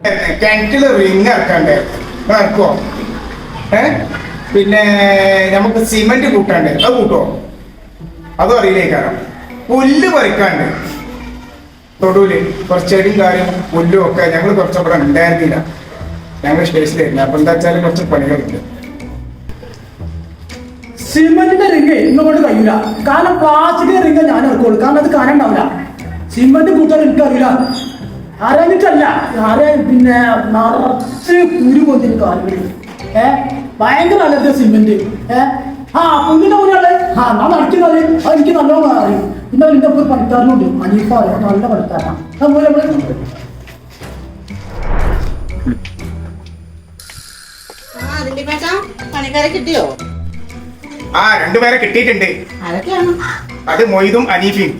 കിണറ്റില് ring ഇറക്കണ്ടേ ഇറക്കുവോ? പിന്നെ നമുക്ക് cement കൂട്ടണ്ടേ, അത് കൂട്ടുവോ? അതും അറിയില്ലേക്കാരം. പുല്ല് പറിക്കാണ്ട് തൊടൂല് കുറച്ച് ചെടിയും കാര്യം പുല്ലും ഒക്കെ ഞങ്ങൾ കുറച്ചവിടെ ഉണ്ടായിരുന്നില്ല. ഞങ്ങൾ സ്റ്റേഷനിലായിരുന്നു. അപ്പൊ എന്താ വെച്ചാൽ കുറച്ച് പണികളുണ്ട്. സിമെന്റിന്റെ റിങ് ഇന്നുകൊണ്ട് കഴിയില്ല. കാരണം പ്ലാസ്റ്റിക്കിന്റെ റിങ് ഞാൻ ഇറക്കുള്ളൂ. കാരണം അത് കനം ഉണ്ടാവില്ല. സിമെന്റ് കൂട്ടാൻ എനിക്കറിയില്ല. അറിഞ്ഞിട്ടല്ല പിന്നെ നിറച്ച് കുരു പൊന്തിന് കാലുകളിൽ. ഭയങ്കര അലർജി സിമെന്റ്. പുല്ലിന്റെ മുന്നേ ഞാൻ നടക്കുന്നത് അത് എനിക്ക് നല്ലോണം അറിയും. പിന്നെ എന്റെ ഒരു പണിക്കാരനുണ്ട്, അനീഫ, നല്ല പണിക്കാരനാണ്. പണിക്കാരെ കിട്ടിയോ? രണ്ടുപേരെ കിട്ടിയിട്ടുണ്ട്. അത് മൊയ്തും അനീഫയും.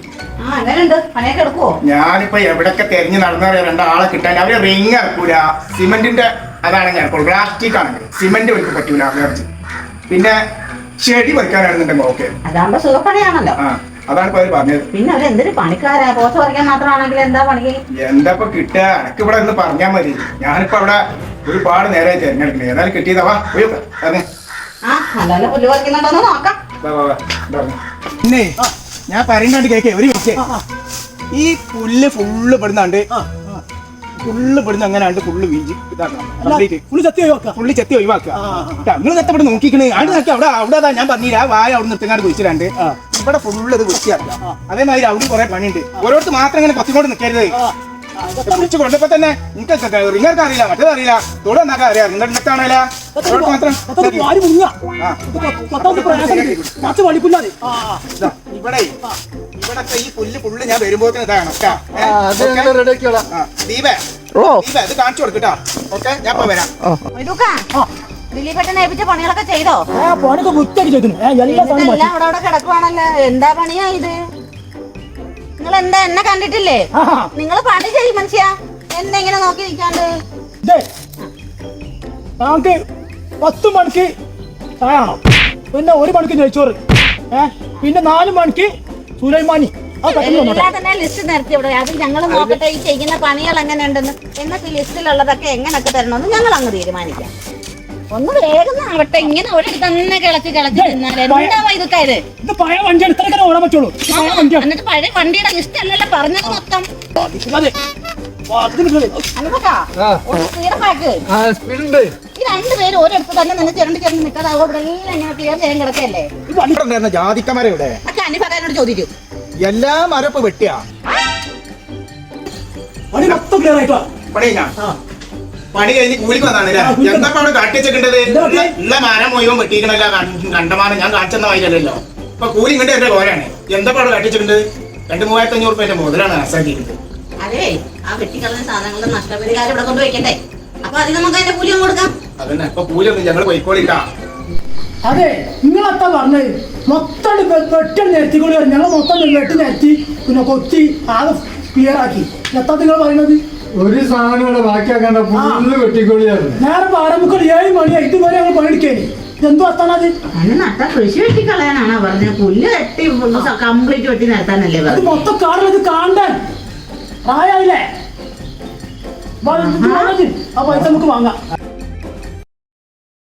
ഞാനിപ്പോ എവിടൊക്കെ തെരഞ്ഞു നടന്നവരെ രണ്ടാളെ കിട്ടാൻ. അവര് റിങ് ഇറക്കൂല, സിമെന്റിന്റെ അതാണ് ഞാൻ പ്ലാസ്റ്റിക് ആണെങ്കിൽ സിമെന്റ് വെക്ക് പറ്റൂല. പിന്നെ ചെടി പറിക്കാനാണെന്നുണ്ടെങ്കിൽ ഓക്കെ, അതാകുമ്പോ സുഖപ്പണിയാണല്ലോ. അതാണ് ഇപ്പൊ അവര് പറഞ്ഞത്. പിന്നെ അവര് എന്തൊരു പണിക്കാരാ, പോച്ച പറിക്കാൻ മാത്രമാണെങ്കിൽ എന്താ പണി? എന്താ ഇപ്പൊ കിട്ടുക? എനക്ക് ഇവിടെ ഒന്ന് പറഞ്ഞാൽ മതി. ഞാനിപ്പോ അവിടെ ഒരുപാട് നേരമായി തെരഞ്ഞെടുക്കണേ. ഏതായാലും കിട്ടിയതാ. നല്ല പുല്ല് പറിക്കുന്നുണ്ടോന്ന് നോക്കാം. പിന്നെ ഞാൻ പറയുന്നുണ്ട് കേക്കേ, ഒരു മിനിറ്റ്. ഈ പുല്ല് ഫുള്ള് പെടുന്നാണ്ട് അങ്ങനെയാണ്ട് ഫുള്ള് വീഞ്ചി ഫുള്ള് ചെത്തി ഒഴിവാക്കുക. നിങ്ങൾ എത്തപ്പെട്ട് നോക്കിക്കണേ. അവിടെ നോക്കി അവിടെ ഞാൻ പറഞ്ഞില്ല, വായ അവിടെ നിർത്തിങ്ങാണ്ട് കുഴിച്ചിടാണ്ട് ഇവിടെ ഫുള്ള് അത് വൃത്തിയാക്കുക. അതേമാതിരി അവിടെ കുറെ പണിയുണ്ട്. ഓരോരുത്തർ മാത്രം ഇങ്ങനെ കൊത്തിക്കൊണ്ട് നിൽക്കരുത്. വിളിച്ചു കൊണ്ടപ്പോ തന്നെ നിങ്ങൾക്ക് റിങ്ങർക്ക് അറിയില്ല, മറ്റേത് അറിയില്ല, തോടെ എന്നാക്കാൻ അറിയാം. നിങ്ങളുടെ അടുത്താണല്ലോ ഇവിടൊക്കെ ഈ പുല്ല് ഫുള്ള് ഞാൻ വരുമ്പോഴത്തേന് ഇതാണ്. ദീപേ ഇത് കാണിച്ചു കൊടുക്കട്ടോ. ഓക്കെ, ഞാൻ ഇപ്പൊ വരാം. പണികളൊക്കെ ചെയ്തോ? അവിടെ കിടക്കുവാണല്ലോ. എന്താ പണിയാ ഇത്? നിങ്ങൾ എന്താ എന്നെ കണ്ടിട്ടില്ലേ? നിങ്ങൾ പണി ചെയ്യും മനുഷ്യ. എന്നെ ഇങ്ങനെ നോക്കി നിൽക്കാണ്ട്. നമുക്ക് 10 മണിക്ക് ചായണോ, പിന്നെ 1 മണിക്ക് നെയ്ച്ചോറ്, പിന്നെ 4 മണിക്ക് സുലൈമാനി. തന്നെ ലിസ്റ്റ് നിർത്തി ഇവിടെ. അത് ഞങ്ങൾ നോക്കട്ടെ ഈ ചെയ്യുന്ന പണികൾ എങ്ങനെയുണ്ടെന്ന്. എന്നിട്ട് ലിസ്റ്റിലുള്ളതൊക്കെ എങ്ങനെയൊക്കെ തരണമെന്ന് ഞങ്ങൾ അങ്ങ് തീരുമാനിക്കാം. ഒന്ന് വേഗം ആവട്ടെ. ഇങ്ങനെ ഒരിടത്ത് തന്നെ കിളച്ച് തിന്നാല് എന്താ ഇതൊക്കെ? ഇത് പഴയ വണ്ടി എടുത്താലേ ഓടാൻ പറ്റുള്ളൂ. എന്നിട്ട് പഴയ വണ്ടിയുടെ ലിസ്റ്റ് അല്ലല്ലോ പറഞ്ഞത് മൊത്തം. ഈ രണ്ടുപേരും ഒരിടത്ത് തന്നെ നിന്ന് ചിരണ്ടി നിൽക്കാതെ ഇവിടെ എല്ലാം ഇങ്ങനെ ക്ലിയർ ചെയ്യാൻ കിടക്കല്ലേ? ജാതിക്കമരയുടെ അനിഫക്കാരനോട് ചോദിക്കും. എല്ലാ മരപ്പ് വെട്ടിയാ പണി കഴിഞ്ഞ് കൂലിക്ക് വന്നാണ്. എന്താ അവിടെ കാട്ടിച്ചിട്ടുണ്ടത്? എല്ലാ മരം മുഴുവൻ വെട്ടിക്കണല്ല. കണ്ടമാനം ഞാൻ കാണിച്ചെന്ന മാതിരല്ലോ. ഇപ്പൊ കൂലി ഇങ്ങോട്ട് എന്റെ പോരാണ്. എന്താ അവിടെ കാട്ടിച്ചിട്ടുണ്ട്? 2,000-3,500 രൂപ മുതലാണ് ആസാക്കിയിരുന്നത്. അതെ, ആ വെട്ടിക്കളഞ്ഞ സാധനങ്ങളുടെ നഷ്ടപരിഹാരം ഇവിടെ കൊണ്ട് വെക്കട്ടെ. അപ്പൊ അതിന് നമുക്ക് അതിന്റെ കൂലി കൊടുക്കാം. അതന്നെ, ഇപ്പൊ കൂലി ഒന്നും ഞങ്ങൾ പോയിക്കോളില്ല. അതെ, നിങ്ങളെത്താ പറഞ്ഞത്? മൊത്തം വെട്ടി നിരത്തിക്കൂടി. ഞങ്ങൾ മൊത്തം വെട്ടി നിരത്തി പിന്നെ കൊത്തി ആകെ ക്ലിയർ ആക്കി. എത്താ നിങ്ങൾ പറയുന്നത്? ഒരു സാധനം ഇവിടെ ബാക്കിയാക്കണ്ട, ഫുള്ള് വെട്ടിക്കൊള്ളിയാണ്. നേരെ 7 മണിയായി. ഇതുവരെ ഞങ്ങൾ പണിയെടുക്കേനി. എന്തോ എത്താണത്? നട്ട കൃഷി വെട്ടിക്കളയാനാണോ പറഞ്ഞത്? പുല്ല് വെട്ടി കംപ്ലീറ്റ് വെട്ടി നിരത്താനല്ലേ അത് മൊത്തം കാണുന്നത്? കാണാൻ പ്രായമായില്ലേ? ആ പൈസ നമുക്ക് വാങ്ങാം.